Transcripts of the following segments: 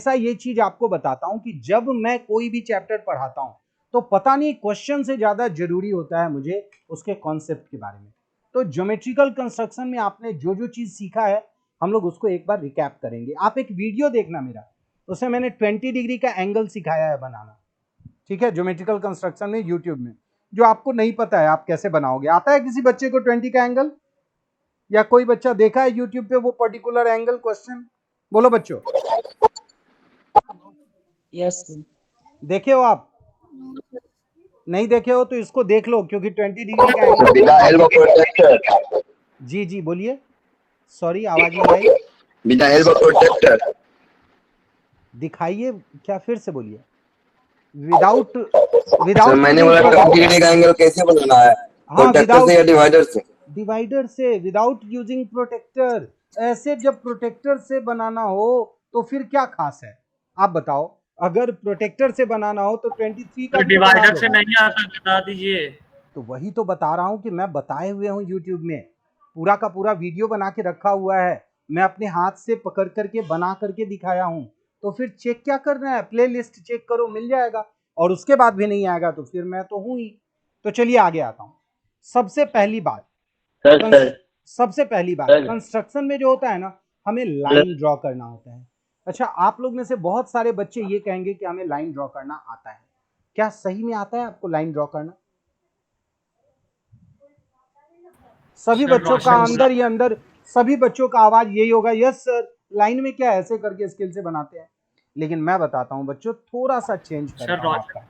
हमेशा ये चीज आपको बताता हूं कि जब मैं कोई भी चैप्टर पढ़ाता हूं तो पता नहीं क्वेश्चन से ज्यादा जरूरी होता है मुझे उसके कॉन्सेप्ट के बारे में। तो ज्योमेट्रिकल कंस्ट्रक्शन में आपने जो जो चीज सीखा है हम लोग उसको एक बार रिकैप करेंगे। आप एक वीडियो देखना मेरा, उसमें मैंने 20 डिग्री का एंगल सिखाया है बनाना, ठीक है, ज्योमेट्रिकल कंस्ट्रक्शन में यूट्यूब में। जो आपको नहीं पता है आप कैसे बनाओगे, आता है किसी बच्चे को 20 का एंगल, या कोई बच्चा देखा है यूट्यूब पे वो पर्टिकुलर एंगल क्वेश्चन? बोलो बच्चों। यस देखे हो आप? नहीं देखे हो तो इसको देख लो, क्योंकि 20 डिग्री का एंगल। जी जी बोलिए, सॉरी आवाज नहीं आई। बिना एल्बो प्रोटेक्टर दिखाइए, क्या फिर से बोलिए। विदाउट सर मैंने बोला 20 डिग्री का एंगल कैसे बनाना है, हाँ प्रोटेक्टर से या डिवाइडर से? डिवाइडर से, विदाउट यूजिंग प्रोटेक्टर। ऐसे जब प्रोटेक्टर से बनाना हो तो फिर क्या खास है आप बताओ। अगर प्रोटेक्टर से बनाना हो तो 23 का तो भी तो बना डिवाइडर लो। से नहीं आता, बता दीजिए। तो वही तो बता रहा हूं कि मैं बताए हुए हूं यूट्यूब में, पूरा का पूरा वीडियो बना के रखा हुआ है, मैं अपने हाथ से पकड़ करके बना करके दिखाया हूं। तो फिर चेक क्या करना है, प्ले लिस्ट चेक करो, मिल जाएगा। और उसके बाद भी नहीं आएगा तो फिर मैं तो हूं ही। तो चलिए आगे आता हूं। सबसे पहली बात, सबसे पहली बात कंस्ट्रक्शन में जो होता है ना, हमें लाइन ड्रॉ करना होता है। अच्छा, आप लोग में से बहुत सारे बच्चे ये कहेंगे कि हमें लाइन ड्रॉ करना आता है। क्या सही में आता है आपको लाइन ड्रॉ करना? सभी बच्चों का अंदर ही अंदर, सभी बच्चों का आवाज यही होगा, यस सर। लाइन में क्या ऐसे करके स्केल से बनाते हैं, लेकिन मैं बताता हूं बच्चों, थोड़ा सा चेंज करता हूं आपका।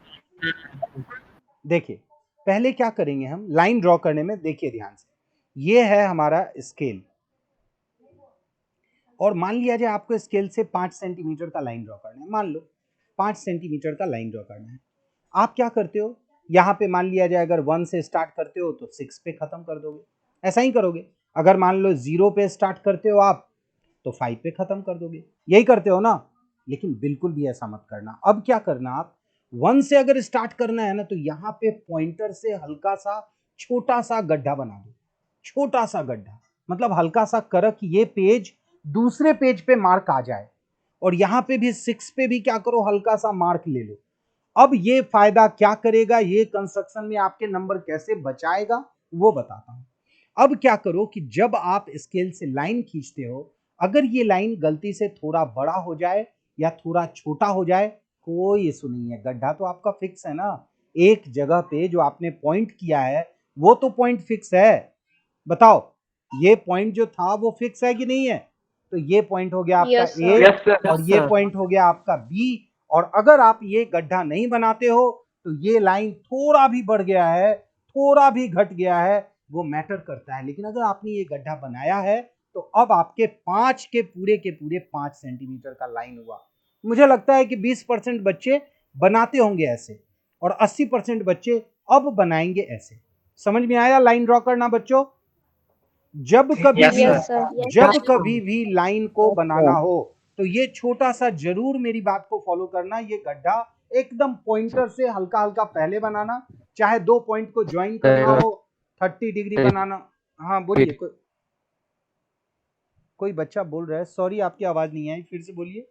देखिए पहले क्या करेंगे हम लाइन ड्रॉ करने में, देखिए ध्यान से, ये है हमारा स्केल, और मान लिया जाए आपको स्केल से 5 सेंटीमीटर का लाइन ड्रॉ करना है। मान लो 5 सेंटीमीटर का लाइन ड्रॉ करना है। आप क्या करते हो, यहाँ पे मान लिया जाए अगर 1 से स्टार्ट करते हो तो 6 पे खत्म कर दोगे, ऐसा ही करोगे। अगर मान लो 0 पे स्टार्ट करते हो आप तो 5 पे खत्म कर दोगे, यही करते हो ना। लेकिन बिल्कुल भी ऐसा मत करना। अब क्या करना, आप 1 से अगर स्टार्ट करना है ना तो यहाँ पे पॉइंटर से हल्का सा छोटा सा गड्ढा बना दो, छोटा सा गड्ढा, मतलब हल्का सा करक, ये पेज दूसरे पेज पे मार्क आ जाए। और यहाँ पे भी 6 पे भी क्या करो, हल्का सा मार्क ले लो। अब ये फायदा क्या करेगा, ये कंस्ट्रक्शन में आपके नंबर कैसे बचाएगा वो बताता हूं। अब क्या करो कि जब आप स्केल से लाइन खींचते हो, अगर ये लाइन गलती से थोड़ा बड़ा हो जाए या थोड़ा छोटा हो जाए, कोई इशू नहीं है, गड्ढा तो आपका फिक्स है ना। एक जगह पे जो आपने पॉइंट किया है वो तो पॉइंट फिक्स है। बताओ, ये पॉइंट जो था वो फिक्स है कि नहीं है? तो ये पॉइंट हो गया आपका ए, और ये पॉइंट हो गया आपका बी। और अगर आप ये गड्ढा नहीं बनाते हो तो ये लाइन थोड़ा भी बढ़ गया है, थोड़ा भी घट गया है, वो मैटर करता है। लेकिन अगर आपने ये गड्ढा बनाया है तो अब आपके 5 के पूरे 5 सेंटीमीटर का लाइन हुआ। मुझे लगता है कि 20% बच्चे बनाते होंगे ऐसे, और 80% बच्चे अब बनाएंगे ऐसे। समझ में आया लाइन ड्रॉ करना बच्चों? जब कभी भी जब कभी भी लाइन को बनाना हो तो ये छोटा सा जरूर मेरी बात को फॉलो करना, ये गड्ढा एकदम पॉइंटर से हल्का हल्का पहले बनाना, चाहे 2 पॉइंट को ज्वाइन करना हो, 30 डिग्री बनाना। हाँ बोलिए, कोई बच्चा बोल रहा है, सॉरी आपकी आवाज नहीं आई, फिर से बोलिए।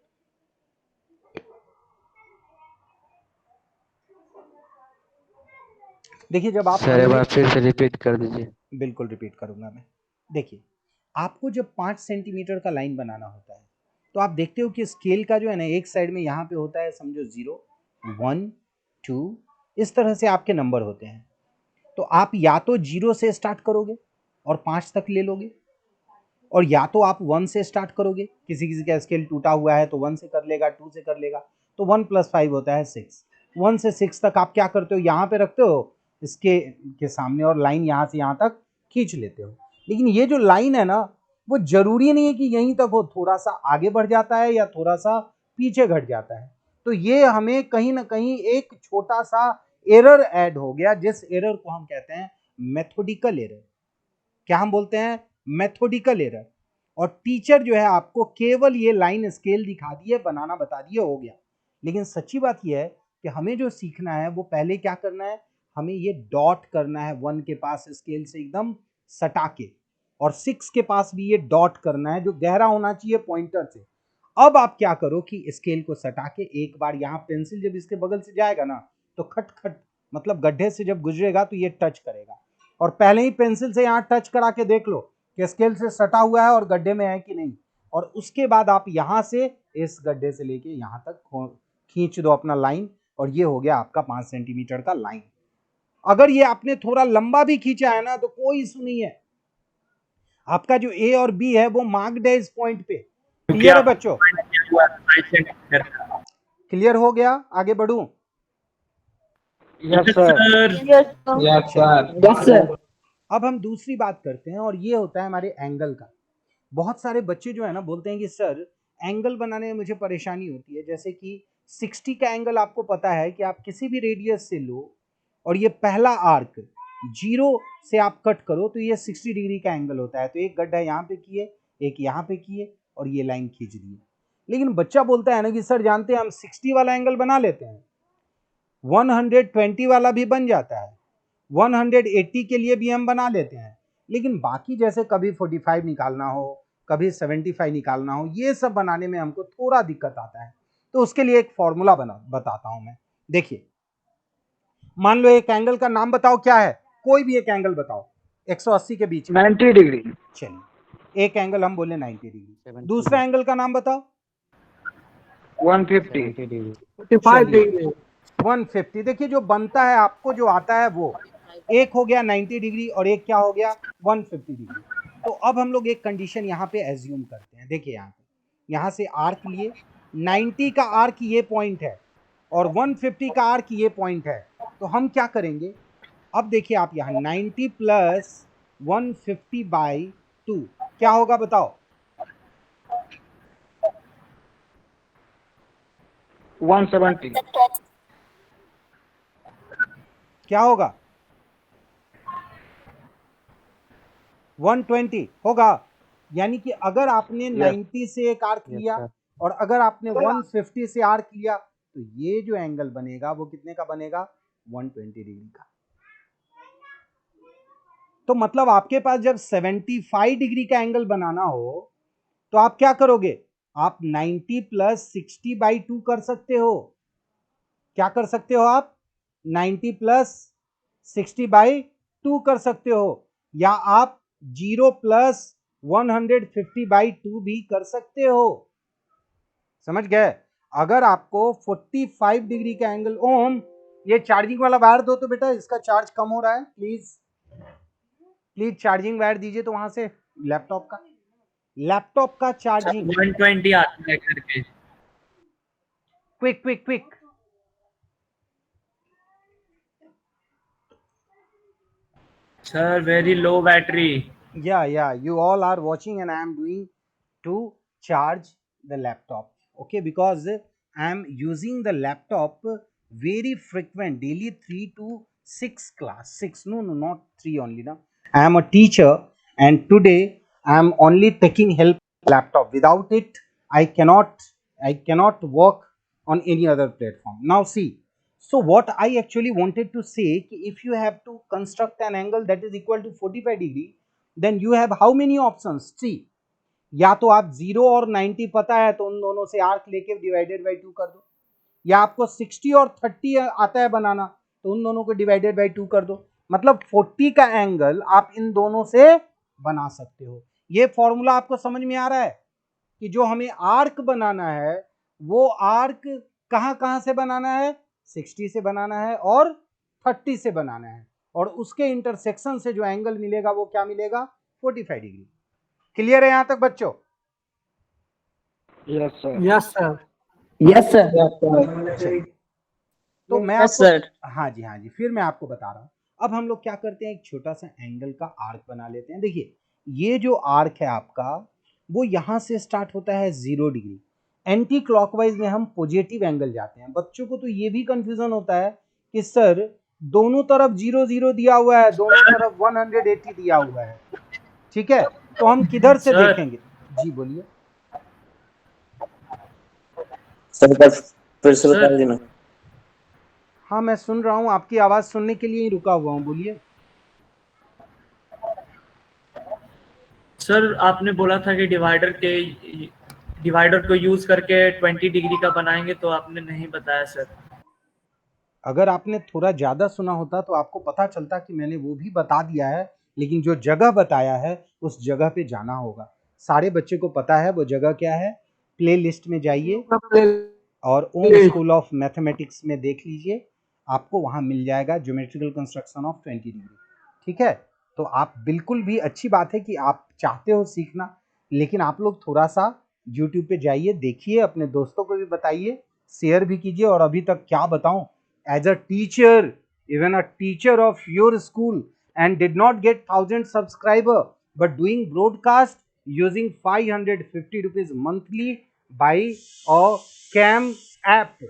देखिए जब आप सर एक बार फिर से रिपीट कर दीजिए। बिल्कुल रिपीट करूंगा मैं। देखिए आपको जब 5 सेंटीमीटर का लाइन बनाना होता है तो आप देखते हो कि स्केल का जो है ना, एक साइड में यहाँ पे होता है समझो 0, 1, 2, इस तरह से आपके नंबर होते हैं। तो आप या तो 0 से स्टार्ट करोगे और 5 तक ले लोगे, और या तो आप 1 से स्टार्ट करोगे, किसी किसी का स्केल टूटा हुआ है तो 1 से कर लेगा, 2 से कर लेगा, तो 1 + 5 होता है 6। 1 से 6 तक आप क्या करते हो, यहाँ पे रखते हो इसके के सामने, और लाइन यहाँ से यहाँ तक खींच लेते हो। लेकिन ये जो लाइन है ना, वो जरूरी नहीं है कि यहीं तक हो, थोड़ा सा आगे बढ़ जाता है या थोड़ा सा पीछे घट जाता है। तो ये हमें कहीं ना कहीं एक छोटा सा एरर ऐड हो गया, जिस एरर को हम कहते हैं मेथोडिकल एरर। क्या हम बोलते हैं? Methodical error. और टीचर जो है आपको केवल ये लाइन स्केल दिखा दिए, बनाना बता दिए, हो गया। लेकिन सच्ची बात यह है कि हमें जो सीखना है वो पहले क्या करना है, हमें ये डॉट करना है 1 के पास स्केल से एकदम सटा के, और 6 के पास भी ये डॉट करना है जो गहरा होना चाहिए पॉइंटर से। अब आप क्या करो कि स्केल को सटा के एक बार यहाँ पेंसिल जब इसके बगल से जाएगा ना तो खट खट मतलब गड्ढे से जब गुजरेगा तो ये टच करेगा, और पहले ही पेंसिल से यहाँ टच करा के देख लो कि स्केल से सटा हुआ है और गड्ढे में है कि नहीं, और उसके बाद आप यहाँ से इस गड्ढे से लेके यहाँ तक खींच दो अपना लाइन, और ये हो गया आपका 5 सेंटीमीटर का लाइन। अगर ये आपने थोड़ा लंबा भी खींचा है ना तो कोई इशू नहीं है, आपका जो ए और बी है वो मार्क्ड है इस पॉइंट पे। क्लियर है बच्चों? क्लियर हो गया? आगे बढ़ूं? Yes sir. Yes sir. अब हम दूसरी बात करते हैं, और ये होता है हमारे एंगल का। बहुत सारे बच्चे जो है ना बोलते हैं कि सर एंगल बनाने में मुझे परेशानी होती है, जैसे कि 60 का एंगल आपको पता है कि आप किसी भी रेडियस से लो और ये पहला आर्क 0 से आप कट करो तो ये 60 डिग्री का एंगल होता है। तो एक गड्ढा यहाँ पे किए, एक यहाँ पे किए और ये लाइन खींच दी। लेकिन बच्चा बोलता है ना कि सर जानते हैं हम 60 वाला एंगल बना लेते हैं, 120 वाला भी बन जाता है, 180 के लिए भी हम बना लेते हैं, लेकिन बाकी जैसे कभी 45 निकालना हो, कभी 75 निकालना हो, ये सब बनाने में हमको थोड़ा दिक्कत आता है। तो उसके लिए एक फॉर्मूला बताता हूं मैं। देखिए, मान लो एक एंगल का नाम बताओ, क्या है? कोई भी एक एंगल बताओ 180 के बीच में। 90 डिग्री। चलिए एक एंगल हम बोले 90 डिग्री। दूसरा एंगल का नाम बताओ। 150 45 डिग्री। 150। देखिए जो बनता है आपको जो आता है वो एक हो गया 90 डिग्री और एक क्या हो गया 150 डिग्री। तो अब हम लोग एक कंडीशन यहाँ पे एज्यूम करते हैं। देखिए यहाँ से आर्क लिए, 90 का आर्क ये पॉइंट है और 150 का आर्क ये पॉइंट है। तो हम क्या करेंगे, अब देखिए आप यहाँ 90 प्लस 150/2 क्या होगा बताओ? 170। क्या होगा? 120 होगा। यानी कि अगर आपने 90 से एक आर्क लिया और अगर आपने 150 से आर्क लिया तो ये जो एंगल बनेगा वो कितने का बनेगा? 120 डिग्री का। तो मतलब आपके पास जब 75 डिग्री का एंगल बनाना हो तो आप क्या करोगे? आप 90 प्लस 60/2 कर सकते हो। क्या कर सकते हो आप? 90 प्लस 60/2 कर सकते हो, या आप 0 प्लस 150/2 भी कर सकते हो। समझ गए? अगर आपको 45 डिग्री का एंगल, ओम ये चार्जिंग वाला वायर दो तो बेटा, इसका चार्ज कम हो रहा है, प्लीज चार्जिंग वायर दीजिए तो वहां से लैपटॉप का चार्जिंग 120 आता है करके। Quick. Sir, very low battery. Yeah, you all are watching and I am doing to charge the laptop, okay, because I am using the laptop very frequent, daily 3 to 6 class, 6, no, not 3 only, no. I am a teacher and today I am only taking help laptop. Without it, I cannot work on any other platform. Now see, so what I actually wanted to say, if you have to construct an angle that is equal to 45 degree, then you have how many options? See, या तो आप 0 और 90 पता है तो उन दोनों से आर्क लेके डिवाइडेड बाई 2 कर दो, या आपको 60 और 30 आता है बनाना तो उन दोनों को डिवाइडेड बाई 2 कर दो। मतलब 40 का एंगल आप इन दोनों से बना सकते हो। ये फॉर्मूला आपको समझ में आ रहा है कि जो हमें आर्क बनाना है वो आर्क कहां से बनाना है? 60 से बनाना है और 30 से बनाना है, और उसके इंटरसेक्शन से जो एंगल मिलेगा वो क्या मिलेगा? 45 डिग्री। क्लियर है यहां तक बच्चों? Yes sir. Yes sir. Yes sir. तो मैं यस आपको सर। हाँ जी फिर मैं आपको बता रहा हूं। अब हम लोग क्या करते हैं, एक छोटा सा एंगल का आर्क बना लेते हैं। देखिए ये जो आर्क है आपका वो यहां से स्टार्ट होता है 0 डिग्री, एंटी क्लॉकवाइज में हम पॉजिटिव एंगल जाते हैं। बच्चों को तो ये भी कंफ्यूजन होता है कि सर दोनों तरफ 0 दिया हुआ है, दोनों तरफ 180 दिया हुआ है, ठीक है, तो हम किधर से देखेंगे? जी बोलिए सर, फिर से बता देना। हाँ मैं सुन रहा हूँ, आपकी आवाज सुनने के लिए ही रुका हुआ हूँ, बोलिए। सर आपने बोला था कि डिवाइडर के डिवाइडर को यूज करके 20 डिग्री का बनाएंगे, तो आपने नहीं बताया सर। अगर आपने थोड़ा ज्यादा सुना होता तो आपको पता चलता कि मैंने वो भी बता दिया है, लेकिन जो जगह बताया है उस जगह पे जाना होगा। सारे बच्चे को पता है वो जगह क्या है। प्ले लिस्ट में जाइए और ओम स्कूल ऑफ मैथमेटिक्स में देख लीजिए, आपको वहां मिल जाएगा ज्योमेट्रिकल कंस्ट्रक्शन ऑफ 20 डिग्री। ठीक है, तो आप बिल्कुल भी अच्छी बात है कि आप चाहते हो सीखना, लेकिन आप लोग थोड़ा सा यूट्यूब पे जाइए, देखिए, अपने दोस्तों को भी बताइए, शेयर भी कीजिए। और अभी तक क्या बताऊं, as a teacher, even a teacher of your school and did not get 1000 subscriber but doing broadcast using 550 rupees monthly by a cam app।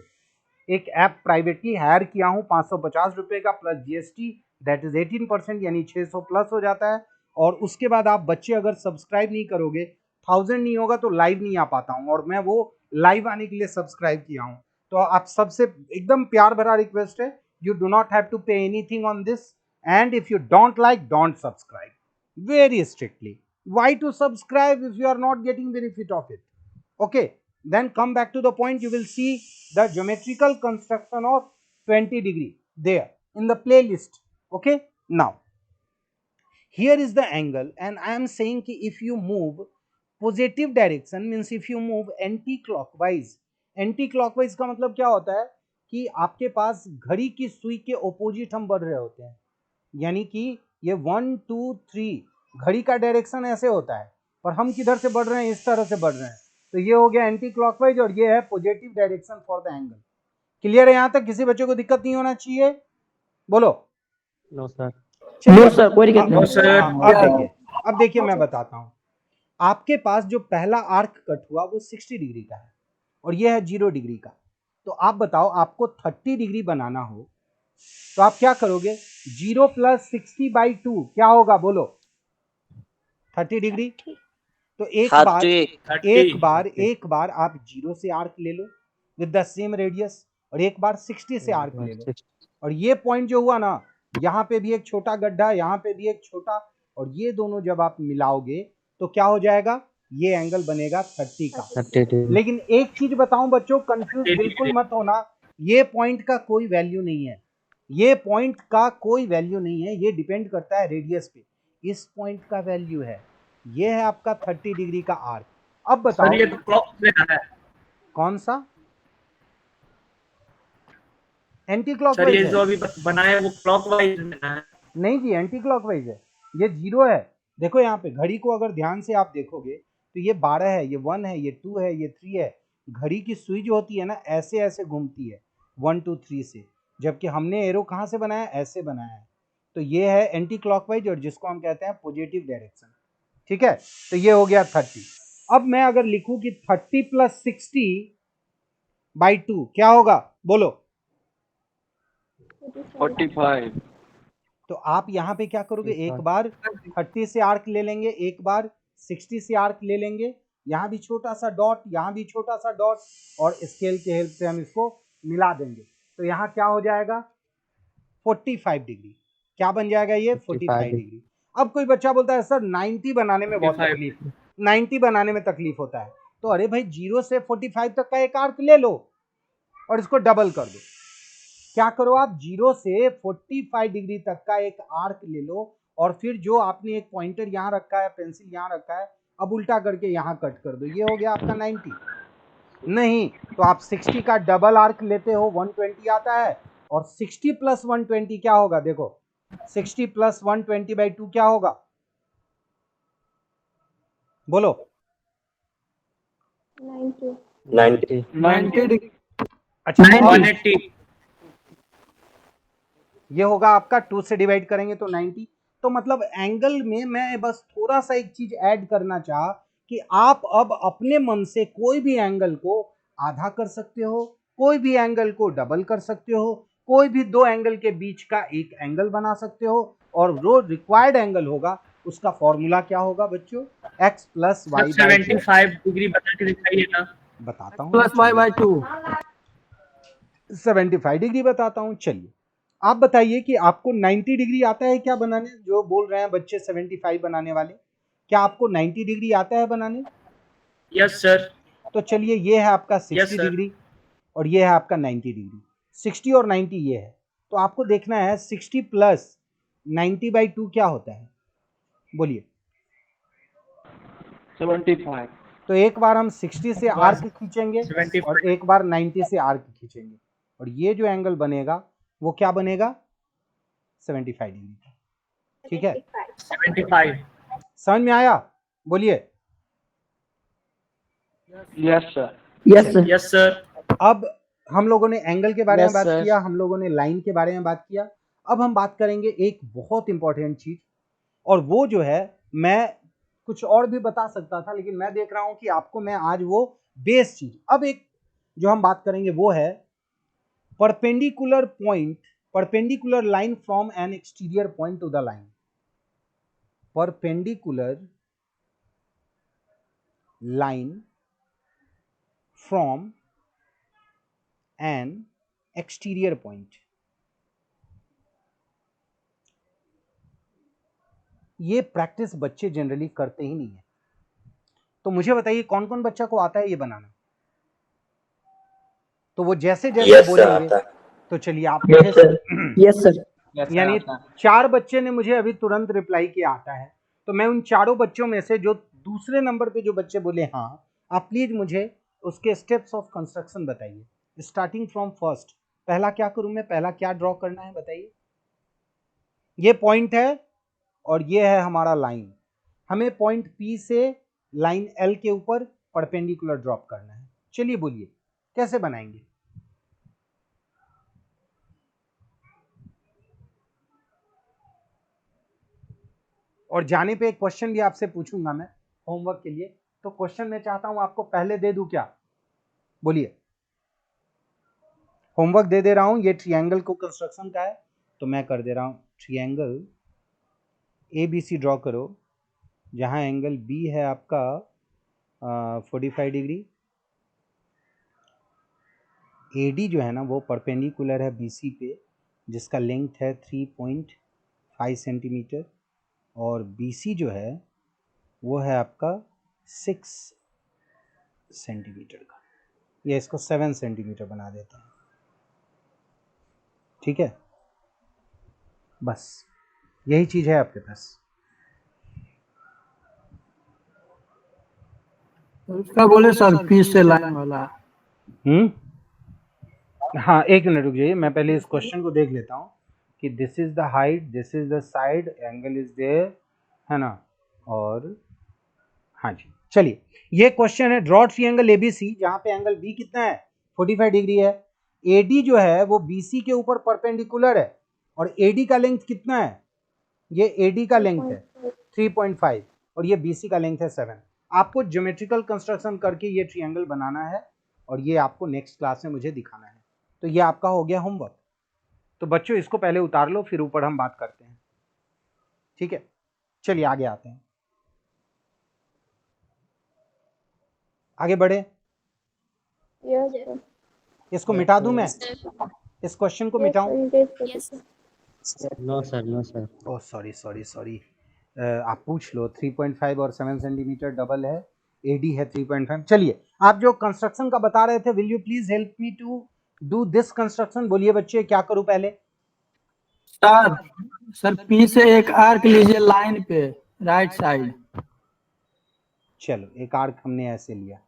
एक ऐप प्राइवेटली हायर किया हूं 550 रुपए का प्लस जीएसटी, दैट इज 18%, यानी 600 plus हो जाता है। और उसके बाद आप बच्चे अगर सब्सक्राइब नहीं करोगे, 1000 नहीं होगा तो लाइव नहीं आ पाता हूं, और मैं वो लाइव आने के लिए सब्सक्राइब किया हूं। तो आप सबसे एकदम प्यार भरा रिक्वेस्ट है, you do not have to pay anything on this, and if you don't like, don't subscribe, very strictly। Why to subscribe if you are not getting benefit of it? Okay, then come back to the point, you will see the geometrical construction of 20 degree there in the playlist। Okay, now here is the angle, and I am saying ki if you move positive direction, means if you move anti clockwise, anti clockwise का मतलब क्या होता है कि आपके पास घड़ी की सुई के ऑपोजिट हम बढ़ रहे होते हैं, यानी कि ये 1 2 3 घड़ी का डायरेक्शन ऐसे होता है, पर हम किधर से बढ़ रहे हैं, इस तरह से बढ़ रहे हैं। तो ये हो गया एंटी क्लॉकवाइज और ये है positive direction for the angle. Clear है? यहां तक किसी बच्चे को दिक्कत नहीं होना चाहिए, बोलो। No sir. नो सर, कोई दिक्कत नो नहीं। सर। अब देखिए मैं बताता हूं। आपके पास जो पहला आर्क कट हुआ वो 60 डिग्री का है और ये है 0 डिग्री का। तो आप बताओ, आपको 30 डिग्री बनाना हो तो आप क्या करोगे? 0 प्लस 60/2 क्या होगा, बोलो? 30 डिग्री। तो एक बार आप 0 से आर्क ले लो विद द सेम रेडियस, और एक बार 60 से आर्क ले लो। और ये पॉइंट जो हुआ ना, यहाँ पे भी एक छोटा गड्ढा, यहाँ पे भी एक छोटा, और ये दोनों जब आप मिलाओगे तो क्या हो जाएगा? ये एंगल बनेगा 30 का। लेकिन एक चीज बताऊं बच्चों, कंफ्यूज बिल्कुल मत होना, ये पॉइंट का कोई वैल्यू नहीं है, ये पॉइंट का कोई वैल्यू नहीं है, ये डिपेंड करता है रेडियस पे। इस पॉइंट का वैल्यू है, ये है आपका 30 डिग्री का आर्क। अब बताओ ये तो क्लॉक में है। कौन सा? एंटी सर क्लॉकवाइज ये है। जो अभी बनाया वो क्लॉकवाइज में है। नहीं जी, एंटी क्लॉकवाइज है, ये 0 है। देखो यहाँ पे घड़ी को अगर ध्यान से आप देखोगे तो ये 12 है, ये 1 है, ये 2 है, ये 3 है। घड़ी की सुई जो होती है ना, ऐसे ऐसे घूमती है 1 2 3 से, जबकि हमने एरो कहाँ से बनाया? ऐसे बनाया है। तो ये है एंटी क्लॉकवाइज, और जिसको हम कहते हैं पॉजिटिव डायरेक्शन। ठीक है, तो ये हो गया 30। अब मैं अगर लिखूं कि 30 प्लस 60/2 क्या होगा, बोलो? 45। तो आप यहाँ पे क्या करोगे? एक बार 30 से आर्क ले लेंगे, एक बार 60 से आर्क ले लेंगे, यहाँ भी छोटा सा डॉट, यहाँ भी छोटा सा डॉट, और स्केल के हेल्प से हम इसको मिला देंगे। तो यहाँ क्या हो जाएगा? 45 डिग्री। क्या बन जाएगा ये? 45 डिग्री। अब कोई बच्चा बोलता है सर 90 बनाने में बहुत तकलीफ, 90 बनाने में तकलीफ होता है। तो अरे भाई 0 से 45 तक का एक आर्क ले लो और इसको डबल कर दो। क्या करो आप? 0 से 45 डिग्री तक का एक आर्क ले लो, और फिर जो आपने एक पॉइंटर यहाँ रखा है, पेंसिल यहाँ रखा है, अब उल्टा करके यहाँ कट कर दो, ये हो गया आपका 90। नहीं तो आप 60 का डबल आर्क लेते हो, 120 आता है, और 60 प्लस 120 क्या होगा? देखो 60 प्लस 120/2 क्या होगा, बोलो? 90 डिग्री। अच्छा, 180। ये होगा आपका 2 से डिवाइड करेंगे तो 90। तो मतलब एंगल में मैं बस थोड़ा सा एक चीज ऐड करना चाहा कि आप अब अपने मन से कोई भी एंगल को आधा कर सकते हो, कोई भी एंगल को डबल कर सकते हो, कोई भी दो एंगल के बीच का एक एंगल बना सकते हो, और जो रिक्वायर्ड एंगल होगा उसका फॉर्मूला क्या होगा बच्चों? x प्लस वाई 75 डिग्री बता के दिखाइए ना। बताता हूँ, प्लस y/2 75 डिग्री बताता हूँ। चलिए आप बताइए कि आपको 90 डिग्री आता है क्या बनाने? जो बोल रहे हैं बच्चे 75 बनाने वाले, क्या आपको 90 डिग्री आता है बनाने? Yes sir. तो चलिए ये है आपका 60 Yes, sir. डिग्री और ये है आपका 90 डिग्री। 60 और 90 ये है, तो आपको देखना है 60 प्लस 90/2 क्या होता है, बोलिए। 75. तो एक बार हम 60 से आर्क खींचेंगे 75. और एक बार 90 से आर्क खींचेंगे और ये जो एंगल बनेगा वो क्या बनेगा, 75 डिग्री। ठीक है, 75. समझ में आया, बोलिए। Yes, sir. Yes, sir. Yes, sir. अब हम लोगों ने एंगल के बारे में Yes, बात sir. किया, हम लोगों ने लाइन के बारे में बात किया। अब हम बात करेंगे एक बहुत इंपॉर्टेंट चीज, और वो जो है मैं कुछ और भी बता सकता था, लेकिन मैं देख रहा हूं कि आपको मैं आज वो बेस चीज, अब एक जो हम बात करेंगे वो है perpendicular point, perpendicular line from N exterior point two the line. Perpendicular line from N exterior point. ये प्रैक्टिस बच्चे जनरली करते ही नहीं है। तो मुझे बताइए कौन कौन बच्चा को आता है ये बनाना, तो वो जैसे जैसे Yes, sir, बोलेंगे आता है। तो चलिए आप Yes, मुझे sir. Yes, sir. यानी 4 बच्चे ने मुझे अभी तुरंत रिप्लाई किया आता है, तो मैं उन चारों बच्चों में से जो दूसरे नंबर पे जो बच्चे बोले हाँ, आप प्लीज मुझे उसके स्टेप्स ऑफ कंस्ट्रक्शन बताइए, स्टार्टिंग फ्रॉम फर्स्ट। पहला क्या करूं मैं, पहला क्या ड्रॉ करना है बताइए। ये पॉइंट है और ये है हमारा लाइन, हमें पॉइंट P से लाइन L के ऊपर परपेंडिकुलर ड्रॉप करना है। चलिए बोलिए कैसे बनाएंगे। और जाने पे एक क्वेश्चन भी आपसे पूछूंगा मैं होमवर्क के लिए, तो क्वेश्चन मैं चाहता हूं आपको पहले दे दूं क्या, बोलिए। होमवर्क दे दे रहा हूं, ये ट्रायंगल को कंस्ट्रक्शन का है, तो मैं कर दे रहा हूं ट्रायंगल ABC ड्रॉ करो, जहां एंगल B है आपका 45 डिग्री, AD जो है ना वो परपेंडिकुलर है BC पे, जिसका लेंथ है 3.5 सेंटीमीटर, और BC जो है वो है आपका 6 सेंटीमीटर का, या इसको 7 सेंटीमीटर बना देते हैं। ठीक है, बस यही चीज है आपके पास। उसका बोले सर पी से लाइन वाला। हाँ एक मिनट रुक जाइए, मैं पहले इस क्वेश्चन को देख लेता हूँ कि this is the height, this is the side, angle is there, है ना। और हाँ जी चलिए, ये क्वेश्चन है ड्रॉ ट्रायंगल एबीसी, जहां पे एंगल बी कितना है 45 डिग्री है, एडी जो है वो बीसी के ऊपर परपेंडिकुलर है, और एडी का लेंथ कितना है, ये एडी का लेंथ है 3.5 और ये बीसी का लेंथ है 7। आपको ज्योमेट्रिकल कंस्ट्रक्शन करके ये ट्रायंगल बनाना है और ये आपको नेक्स्ट क्लास में मुझे दिखाना है। तो ये आपका हो गया होमवर्क। तो बच्चों इसको पहले उतार लो, फिर ऊपर हम बात करते हैं। ठीक है, चलिए आगे आते हैं, आगे बढ़े। इसको मिटा दूं मैं, इस क्वेश्चन को मिटाऊं। No, sir. No, sir. Oh sorry, आप पूछ लो, 3.5 और 7 सेंटीमीटर डबल है, एडी है 3.5। चलिए आप जो कंस्ट्रक्शन का बता रहे थे, will you please help me to do this construction. बोलिए बच्चे क्या करूं पहले। सर पी से एक आर्क लीजिए लाइन पे राइट साइड। चलो एक आर्क हमने ऐसे लिया,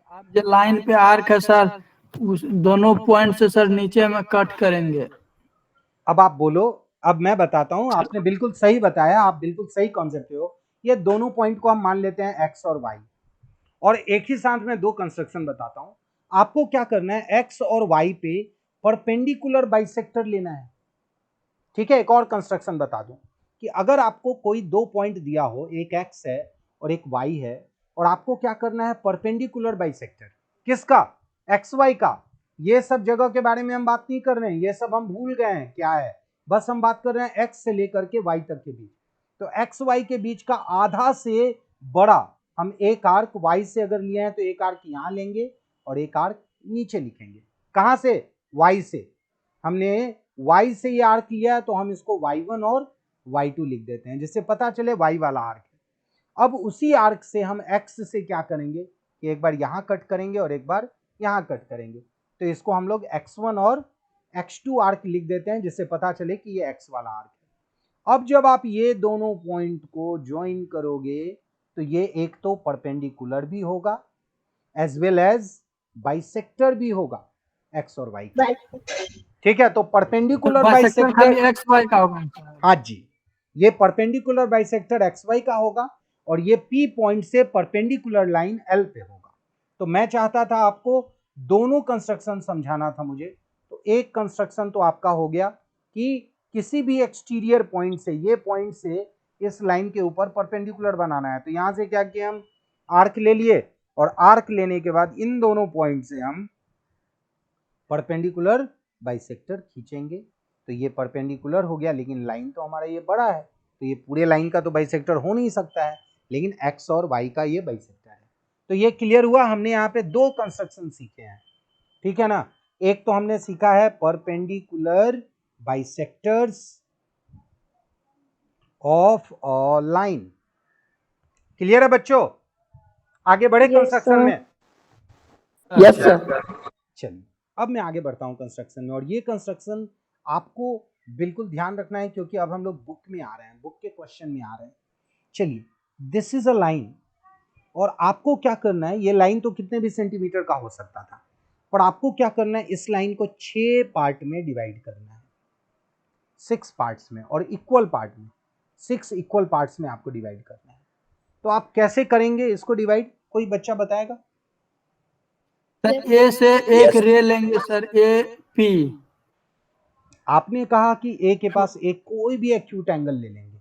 आप जो लाइन पे आर्क है सर, उस दोनों पॉइंट से सर नीचे में कट करेंगे। अब आप बोलो, अब मैं बताता हूं, आपने बिल्कुल सही बताया, आप बिल्कुल सही कॉन्सेप्ट पे हो। ये दोनों पॉइंट को हम मान लेते हैं एक्स और वाई, और एक ही साथ में दो कंस्ट्रक्शन बताता हूं। आपको क्या करना है, एक्स और वाई पे परपेंडिकुलर बाइसेक्टर लेना है। ठीक है, एक और कंस्ट्रक्शन बता दूं कि अगर आपको कोई दो पॉइंट दिया हो, एक एक्स है और एक वाई है, और आपको क्या करना है, परपेंडिकुलर बाइसेक्टर। किसका, एक्स वाई का। ये सब जगह के बारे में हम बात नहीं कर रहे हैं, ये सब हम भूल गए हैं क्या है, बस हम बात कर रहे हैं एक्स से लेकर के वाई तक के बीच। तो एक्स वाई के बीच का आधा से बड़ा हम एक आर्क वाई से अगर लिए हैं तो एक आर्क यहां लेंगे और एक आर्क नीचे लिखेंगे। कहां से, वाई से। हमने वाई से ये आर्क लिया है तो हम इसको y1 और y2 लिख देते हैं, जिससे पता चले y वाला आर्क है। अब उसी आर्क से हम x से क्या करेंगे कि एक बार यहां कट करेंगे और एक बार यहां कट करेंगे, तो इसको हम लोग x1 और x2 आर्क लिख देते हैं, जिससे पता चले कि ये x वाला आर्क है। अब जब आप ये दोनों पॉइंट को ज्वाइन करोगे तो ये एक तो परपेंडिकुलर भी होगा एज वेल एज बाइसेक्टर भी होगा x और y का, ठीक है। तो परपेंडिकुलर बाइसेक्टर खाली बाइसेक्टर, एक्स वाई का होगा। हाँ जी, ये परपेंडिकुलर बाइसेक्टर XY का होगा और ये P पॉइंट से परपेंडिकुलर लाइन L पे होगा। तो मैं चाहता था आपको दोनों कंस्ट्रक्शन समझाना था मुझे, तो एक कंस्ट्रक्शन तो आपका हो गया कि किसी भी एक्सटीरियर पॉइंट से, ये पॉइंट से इस लाइन के ऊपर परपेंडिकुलर बनाना है। तो यहां से क्या किया, हम आर्क ले लिए और आर्क लेने के बाद इन दोनों पॉइंट से हम परपेंडिकुलर बाइसेक्टर खींचेंगे। तो ये परपेंडिकुलर हो गया, लेकिन लाइन तो हमारा ये बड़ा है, तो ये पूरे लाइन का तो बाइसेक्टर हो नहीं सकता है, लेकिन x और y का ये बाइसेक्टर है। तो ये क्लियर हुआ, हमने यहाँ पे दो कंस्ट्रक्शन सीखे हैं, ठीक है ना। एक तो हमने सीखा है perpendicular bisectors of a line. Clear है बच्चों, आगे बढ़े कंस्ट्रक्शन में। Yes sir. चलिए अब मैं आगे बढ़ता हूं कंस्ट्रक्शन में, और ये कंस्ट्रक्शन आपको बिल्कुल ध्यान रखना है क्योंकि अब हम लोग बुक में आ रहे हैं, बुक के क्वेश्चन में आ रहे हैं। चलिए, दिस इज अ लाइन, और आपको क्या करना है, ये लाइन तो कितने भी सेंटीमीटर का हो सकता था, पर आपको क्या करना है, इस लाइन को 6 पार्ट में डिवाइड करना है, 6 पार्ट्स में, और इक्वल पार्ट में, 6 इक्वल पार्ट्स में आपको डिवाइड करना है। तो आप कैसे करेंगे इसको डिवाइड, कोई बच्चा बताएगा? सर ए से एक रे लेंगे सर, ए पी। आपने कहा कि ए के पास एक कोई भी एक्यूट एंगल ले लेंगे,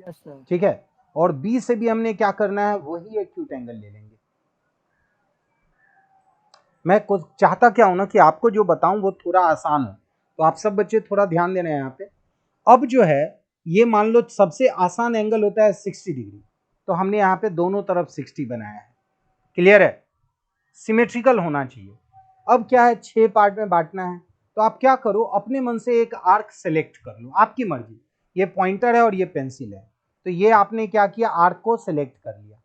यस सर। ठीक है, और बी से भी हमने क्या करना है, वही एक्यूट एंगल ले लेंगे। मैं कुछ चाहता क्या हूं ना कि आपको जो बताऊं वो थोड़ा आसान हो, तो आप सब बच्चे थोड़ा ध्यान देना है यहाँ पे। अब जो है, ये मान लो सबसे आसान एंगल होता है 60 डिग्री, तो हमने यहाँ पे दोनों तरफ 60 बनाया है। क्लियर है, सिमेट्रिकल होना चाहिए। अब क्या है, 6 पार्ट में बांटना है, तो आप क्या करो, अपने मन से एक आर्क सेलेक्ट कर लो, आपकी मर्जी। ये पॉइंटर है और ये पेंसिल है, तो ये आपने क्या किया, आर्क को सेलेक्ट कर लिया,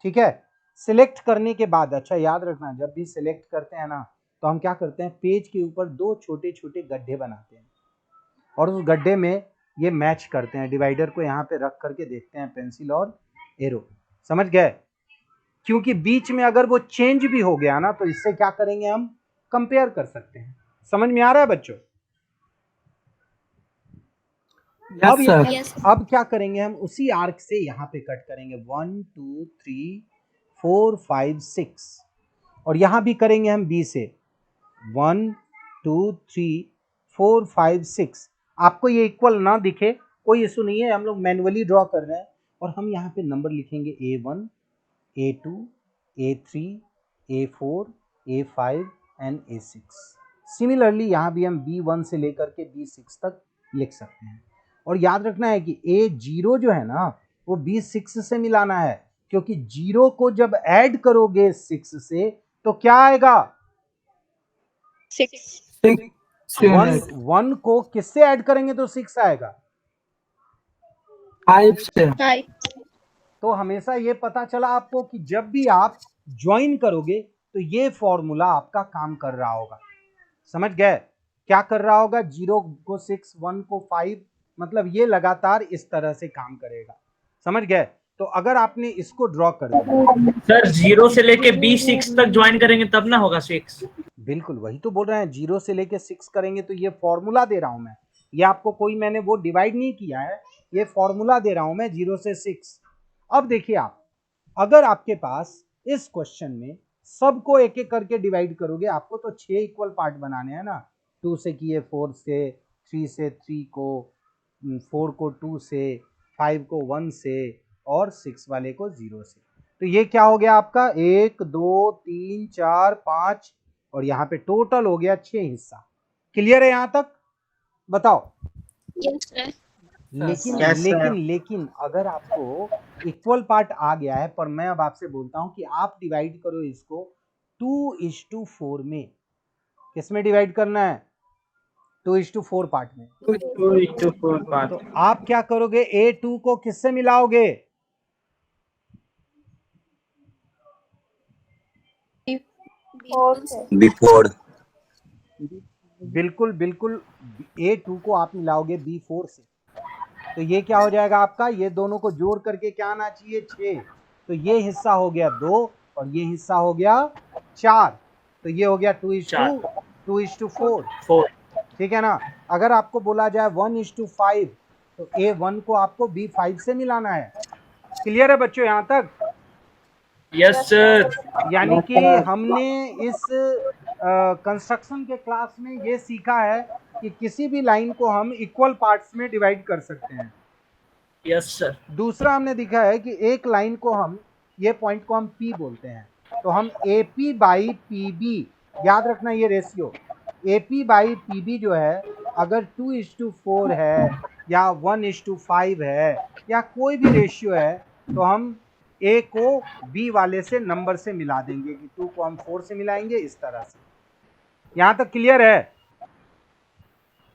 ठीक है। सिलेक्ट करने के बाद, अच्छा याद रखना, जब भी सिलेक्ट करते हैं ना, तो हम क्या करते हैं, पेज के ऊपर 2 छोटे छोटे गड्ढे बनाते हैं, और उस गड्ढे में ये मैच करते हैं, डिवाइडर को यहाँ पे रख करके देखते हैं, पेंसिल और एरो, समझ गए। क्योंकि बीच में अगर वो चेंज भी हो गया ना, तो इससे क्या करेंगे, हम कंपेयर कर सकते हैं। समझ में आ रहा है बच्चों? अब क्या करेंगे, हम उसी आर्क से यहाँ पे कट करेंगे, 1 2 3 4 5 6, और यहाँ भी करेंगे हम बी से 1 2 3 4 5 6। आपको ये इक्वल ना दिखे कोई इशू नहीं है, हम लोग मैन्युअली ड्रॉ कर रहे हैं, और हम यहाँ पे नंबर लिखेंगे A1 A2 A3 A4 A5 and A6। Similarly यहाँ भी हम B1 से लेकर के B6 तक लिख सकते हैं, और याद रखना है कि A0 जो है ना, वो B6 से मिलाना है, क्योंकि 0 को जब ऐड करोगे 6 से तो क्या आएगा, 1 को किससे ऐड करेंगे तो 6 आएगा, 5 से। तो हमेशा ये पता चला आपको कि जब भी आप ज्वाइन करोगे तो ये फॉर्मूला आपका काम कर रहा होगा। समझ गए, क्या कर रहा होगा, 0 को 6 1 को 5, मतलब ये लगातार इस तरह से काम करेगा। समझ गए, तो अगर आपने इसको ड्रॉ कर दिया, सर 0 से लेके B6 तक ज्वाइन करेंगे तब ना होगा 6। बिल्कुल वही तो बोल रहे हैं, 0 से लेके 6 करेंगे, तो ये फॉर्मूला दे रहा हूं मैं, ये आपको कोई मैंने वो डिवाइड नहीं किया है, ये फॉर्मूला दे रहा हूं मैं 0 से 6। अब देखिए आप, अगर आपके पास इस क्वेश्चन में सबको एक एक करके डिवाइड करोगे, आपको तो 6 इक्वल पार्ट बनाने हैं ना, 2 से किए 4 से, 3 से 3 को, 4 को 2 से, 5 को 1 से, और 6 वाले को 0 से। तो ये क्या हो गया आपका, 1 2 3 4 5, और यहाँ पे टोटल हो गया 6 हिस्सा। क्लियर है यहाँ तक, बताओ? लेकिन अगर आपको इक्वल पार्ट आ गया है, पर मैं अब आपसे बोलता हूं कि आप डिवाइड करो इसको 2:4 में। किस में डिवाइड करना है, 2:4 पार्ट में। 2:4 पार्ट। तो आप क्या करोगे, A2 को किससे मिलाओगे? बिफोर बिल्कुल बिल्कुल, A2 को आप मिलाओगे B4 से। तो ये क्या हो जाएगा आपका, ये दोनों को जोड़ करके क्या आना चाहिए, 6। तो ये हिस्सा हो गया 2 और ये हिस्सा हो गया 4। तो ये हो गया 2:4। 4। ठीक है ना। अगर आपको बोला जाए 1:5 तो A1 को आपको B5 से मिलाना है। क्लियर है बच्चों यहाँ तक? Yes sir. यानी कि हमने इस कंस्ट्रक्शन के क्लास में ये सीखा है कि किसी भी लाइन को हम इक्वल पार्ट्स में डिवाइड कर सकते हैं। Yes sir. दूसरा हमने देखा है कि एक लाइन को हम, ये पॉइंट को हम P बोलते हैं, तो हम AP बाई PB, याद रखना ये रेशियो, AP बाई PB जो है, अगर 2:4 है या 1:5 है या कोई भी रेशियो है, तो हम A को B वाले से नंबर से मिला देंगे कि 2 को हम 4 से मिलाएंगे, इस तरह से। यहाँ तक क्लियर है?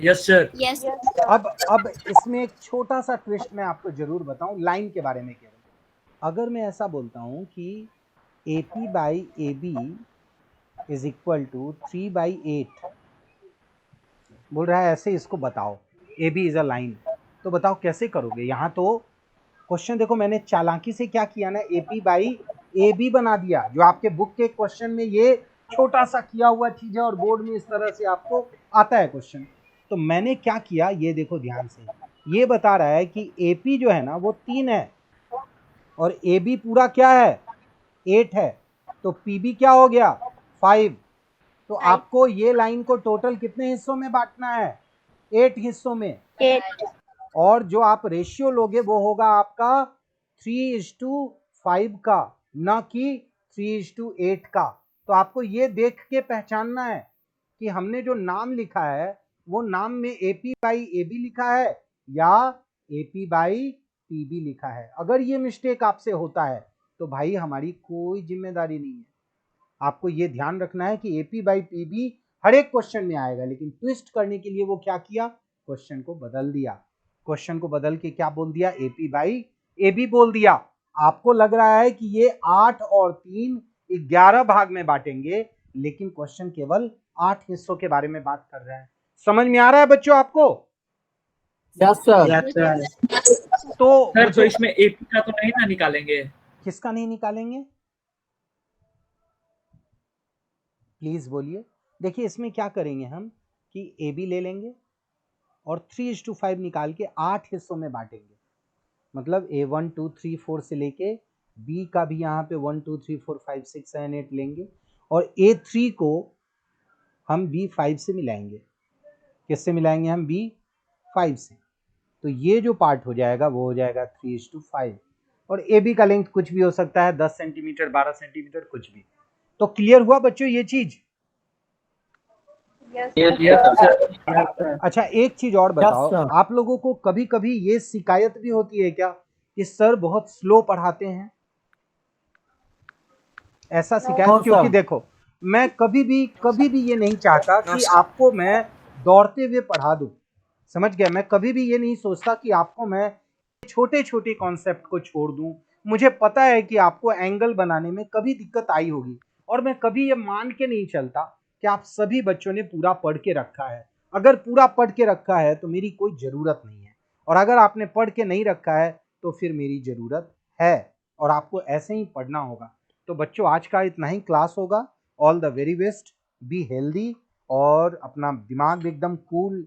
Yes sir. Yes. अब इसमें एक छोटा सा ट्विस्ट मैं आपको जरूर बताऊं, लाइन के बारे में कह रहा हूं। अगर मैं ऐसा बोलता हूं कि AP by AB is equal to 3/8, बोल रहा है ऐसे इसको बताओ, AB इज अ लाइन, तो बताओ कैसे करोगे? यहाँ तो क्वेश्चन देखो, मैंने चालाकी से क्या किया ना, AP बाई AB बना दिया, जो आपके बुक के क्वेश्चन में ये छोटा सा किया हुआ चीज है और बोर्ड में इस तरह से आपको आता है क्वेश्चन। तो मैंने क्या किया, ये देखो ध्यान से, ये बता रहा है कि AP जो है ना वो 3 है और AB पूरा क्या है, 8 है, तो PB क्या हो गया, 5। तो आपको ये लाइन को टोटल कितने हिस्सों में बांटना है, 8 हिस्सों में। 8. और जो आप रेशियो लोगे वो होगा आपका 3:5 का, न कि 3:8 का। तो आपको ये देख के पहचानना है कि हमने जो नाम लिखा है वो नाम में AP बाई AB लिखा है या AP बाई PB लिखा है। अगर ये मिस्टेक आपसे होता है तो भाई हमारी कोई जिम्मेदारी नहीं है। आपको ये ध्यान रखना है कि AP बाई PB हर एक क्वेश्चन में आएगा, लेकिन ट्विस्ट करने के लिए वो क्या किया, क्वेश्चन को बदल दिया। क्वेश्चन को बदल के क्या बोल दिया, AP बाई AB बोल दिया। आपको लग रहा है कि ये 8 और 3 11 भाग में बांटेंगे, लेकिन क्वेश्चन केवल 8 हिस्सों के बारे में बात कर रहा है। समझ में आ रहा है बच्चों आपको? Yes sir. Yes. तो सर तो इसमें AP का तो नहीं ना निकालेंगे? किसका नहीं निकालेंगे, प्लीज बोलिए। देखिए इसमें क्या करेंगे हम कि AB ले लेंगे और 3:5 निकाल के 8 हिस्सों में बांटेंगे। मतलब A1 2 3 4 से लेके B का भी यहाँ पे 1 2 3 4 5 6 7 8 लेंगे और A3 को हम B5 से मिलाएंगे। किससे मिलाएंगे हम, B5 से। तो ये जो पार्ट हो जाएगा वो हो जाएगा 3:5 और AB का लेंथ कुछ भी हो सकता है, 10 सेंटीमीटर 12 सेंटीमीटर कुछ भी। तो क्लियर हुआ बच्चों ये चीज? अच्छा एक चीज और बताओ, sir. आप लोगों को कभी कभी ये शिकायत भी होती है क्या कि सर बहुत स्लो पढ़ाते हैं? ऐसा शिकायत No, क्योंकि sir. देखो मैं कभी भी ये नहीं चाहता कि आपको मैं दौड़ते हुए पढ़ा दूं, समझ गया? मैं कभी भी ये नहीं सोचता कि आपको मैं छोटे छोटे कॉन्सेप्ट को छोड़ दूं। मुझे पता है कि आपको एंगल बनाने में कभी दिक्कत आई होगी और मैं कभी ये मान के नहीं चलता कि आप सभी बच्चों ने पूरा पढ़ के रखा है। अगर पूरा पढ़ के रखा है तो मेरी कोई ज़रूरत नहीं है, और अगर आपने पढ़ के नहीं रखा है तो फिर मेरी ज़रूरत है और आपको ऐसे ही पढ़ना होगा। तो बच्चों आज का इतना ही क्लास होगा। All the very best, be healthy और अपना दिमाग एकदम कूल